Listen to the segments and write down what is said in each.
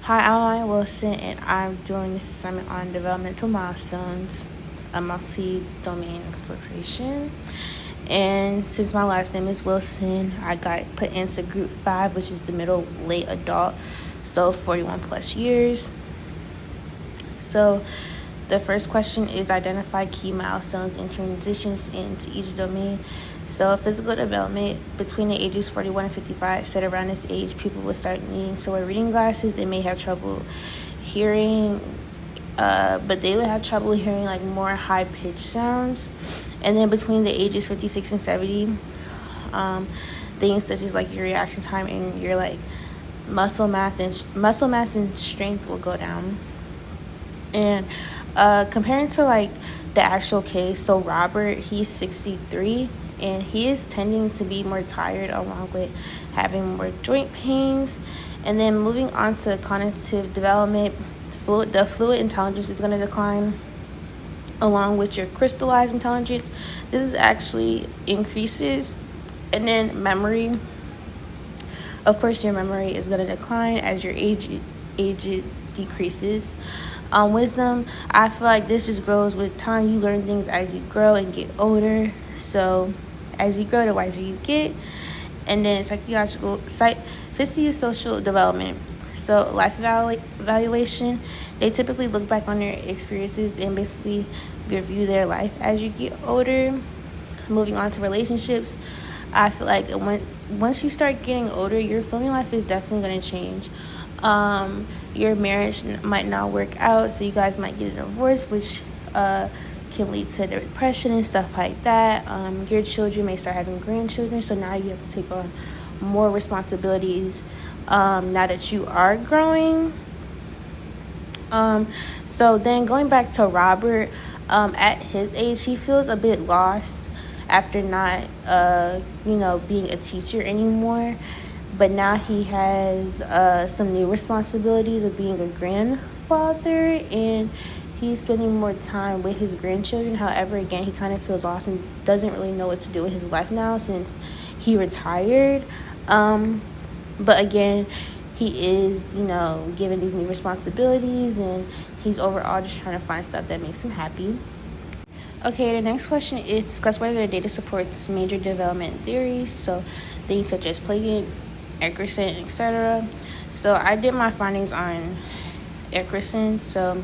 Hi, I'm Ryan Wilson, and I'm doing this assignment on developmental milestones, multi-domain exploration. And since my last name is Wilson, I got put into group 5, which is the middle late adult, so 41 plus years. So the first question is identify key milestones and transitions into each domain. So physical development between the ages 41 and 55, said around this age, people will start needing to wear reading glasses. They may have trouble hearing, but they would have trouble hearing like more high-pitched sounds. And then between the ages 56 and 70, things such as like your reaction time and your like muscle mass and strength will go down. And comparing to like the actual case, so Robert, he's 63 and he is tending to be more tired along with having more joint pains. And then moving on to cognitive development, the fluid intelligence is going to decline along with your crystallized intelligence. This is actually increases. And then memory, of course your memory is going to decline as your age decreases. Wisdom, I feel like this just grows with time. You learn things as you grow and get older. So as you grow, the wiser you get. And then physiosocial development. So life evaluation, they typically look back on their experiences and basically review their life as you get older. Moving on to relationships, I feel like once you start getting older, your family life is definitely going to change. Your marriage might not work out, so you guys might get a divorce, which can lead to depression and stuff like that. Your children may start having grandchildren, so now you have to take on more responsibilities now that you are growing. So then going back to Robert, at his age, he feels a bit lost after not being a teacher anymore. But now he has some new responsibilities of being a grandfather, and he's spending more time with his grandchildren. However, again, he kind of feels lost and doesn't really know what to do with his life now since he retired. But again, he is, given these new responsibilities, and he's overall just trying to find stuff that makes him happy. Okay, the next question is discuss whether the data supports major development theories, so things such as Plagan, Eckerson, etc. So I did my findings on Eckerson. So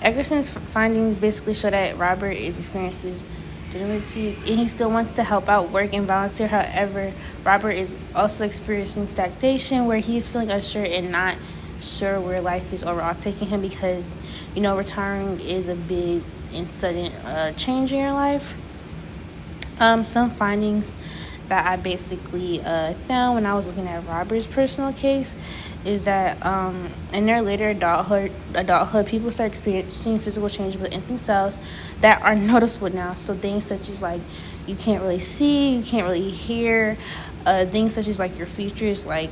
Eckerson's findings basically show that Robert is experiencing degeneracy and he still wants to help out, work, and volunteer. However, Robert is also experiencing stagnation where he's feeling unsure and not sure where life is overall taking him because, retiring is a big and sudden change in your life. Some findings that I basically found when I was looking at Robert's personal case is that in their later adulthood, people start experiencing physical changes within themselves that are noticeable now. So things such as like you can't really see, you can't really hear, things such as like your features, like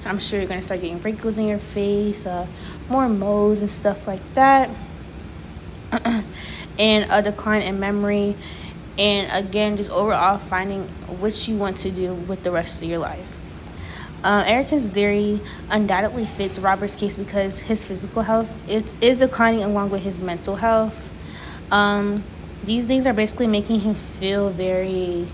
I'm sure you're gonna start getting wrinkles in your face, more moles and stuff like that, and a decline in memory. And again, just overall finding what you want to do with the rest of your life. Erickson's theory undoubtedly fits Robert's case because his physical health is declining along with his mental health. These things are basically making him feel very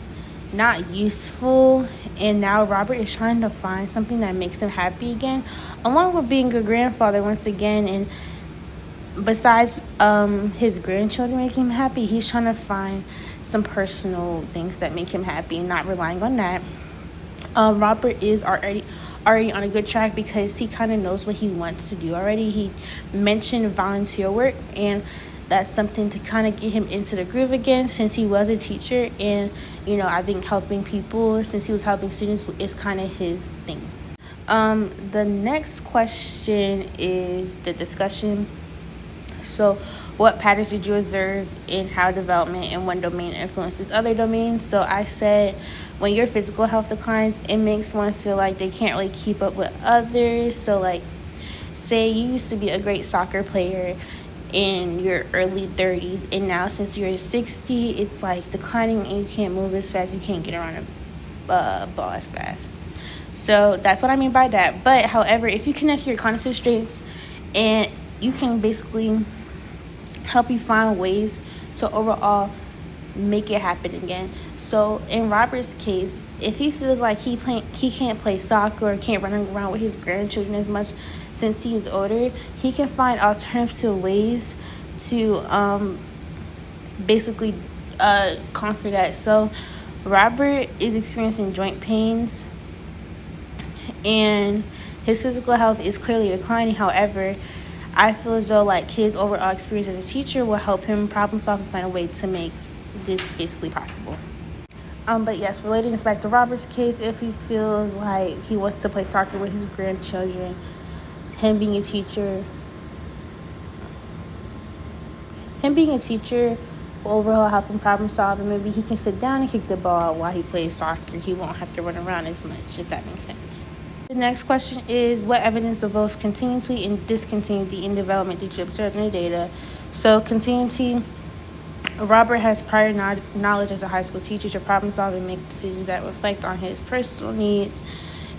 not useful. And now Robert is trying to find something that makes him happy again, along with being a grandfather once again. And besides his grandchildren making him happy, he's trying to find some personal things that make him happy and not relying on that. Robert is already on a good track because he kind of knows what he wants to do already. He mentioned volunteer work, and that's something to kind of get him into the groove again since he was a teacher. And I think helping people since he was helping students is kind of his thing. The next question is the discussion. So what patterns did you observe in how development in one domain influences other domains? So I said when your physical health declines, it makes one feel like they can't really keep up with others. So like say you used to be a great soccer player in your early 30s, and now since you're 60, it's like declining and you can't move as fast, you can't get around a ball as fast. So that's what I mean by that. But however, if you connect your cognitive strengths and you can basically help you find ways to overall make it happen again. So in Robert's case, if he feels like he can't play soccer or can't run around with his grandchildren as much since he is older, he can find alternative ways to basically conquer that. So Robert is experiencing joint pains and his physical health is clearly declining. However, I feel as though like his overall experience as a teacher will help him problem solve and find a way to make this basically possible. But yes, relating this back to Robert's case, if he feels like he wants to play soccer with his grandchildren, him being a teacher will overall help him problem solve, and maybe he can sit down and kick the ball while he plays soccer. He won't have to run around as much, if that makes sense. The next question is, what evidence of both continuity and discontinuity in development did you observe in the data? So continuity, Robert has prior knowledge as a high school teacher to problem solve and make decisions that reflect on his personal needs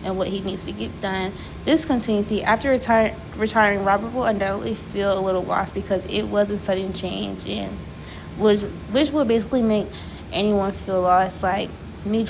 and what he needs to get done. Discontinuity, after retiring, Robert will undoubtedly feel a little lost because it was a sudden change, and which would basically make anyone feel lost. Like me